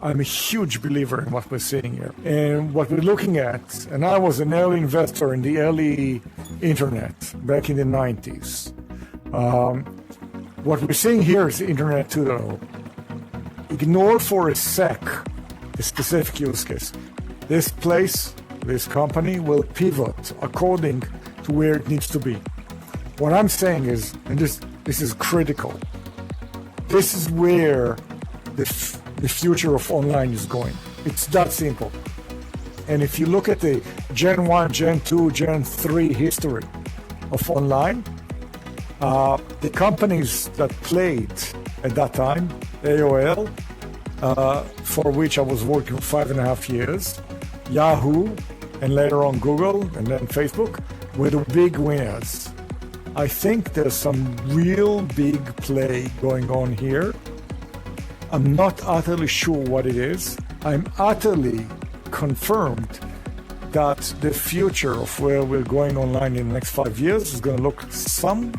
I'm a huge believer in what we're seeing here. And what we're looking at, and I was an early investor in the early internet back in the 90s. What we're seeing here is Internet 2.0. Ignore for a sec the specific use case. This place, this company will pivot according to where it needs to be. What I'm saying is, and this is critical, this is where the future of online is going. It's that simple. And if you look at the Gen 1, Gen 2, Gen 3 history of online, the companies that played at that time, AOL, for which I was working 5.5 years, Yahoo, and later on Google, and then Facebook, were the big winners. I think there's some real big play going on here. I'm not utterly sure what it is. I'm utterly confirmed that the future of where we're going online in the next 5 years is going to look something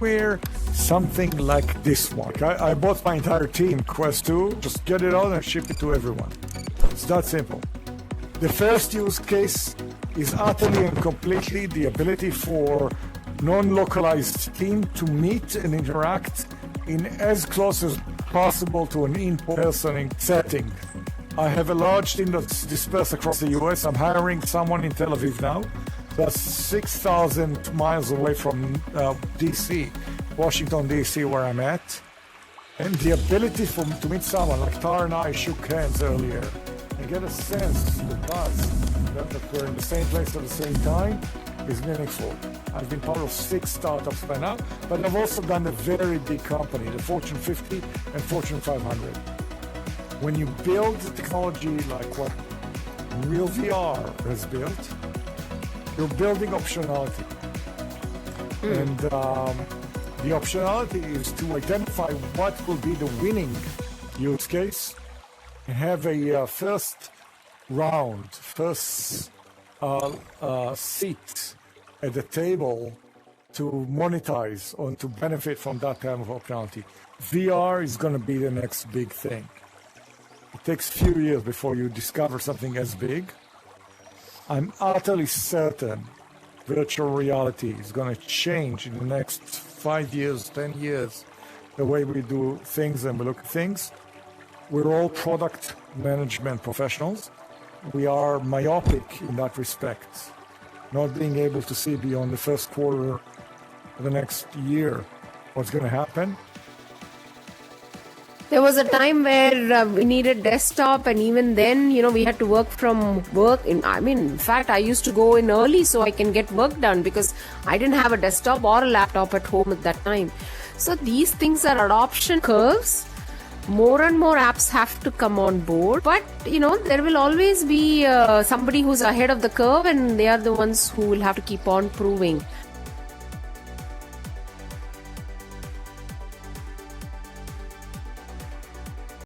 like this one. I bought my entire team, Quest 2, just get it out and ship it to everyone. It's that simple. The first use case is utterly and completely the ability for non-localized team to meet and interact in as close as possible to an in-person setting. I have a large team that's dispersed across the US. I'm hiring someone in Tel Aviv now. That's 6,000 miles away from DC, Washington, DC, where I'm at. And the ability to meet someone, like Tar and I shook hands earlier, and get a sense, the buzz, that we're in the same place at the same time, is meaningful. I've been part of 6 startups by now, but I've also done a very big company, the Fortune 50 and Fortune 500. When you build technology like what realvr has built, you're building optionality. And the optionality is to identify what will be the winning use case and have a first seat at the table to monetize or to benefit from that type of optionality. VR is going to be the next big thing. It takes a few years before you discover something as big. I'm utterly certain virtual reality is going to change in the next 5 years, 10 years, the way we do things and we look at things. We're all product management professionals. We are myopic in that respect, not being able to see beyond the first quarter of the next year what's going to happen. There was a time where we needed desktop, and even then, we had to work from work. In fact, I used to go in early so I can get work done because I didn't have a desktop or a laptop at home at that time. So these things are adoption curves. More and more apps have to come on board, but there will always be somebody who's ahead of the curve, and they are the ones who will have to keep on proving.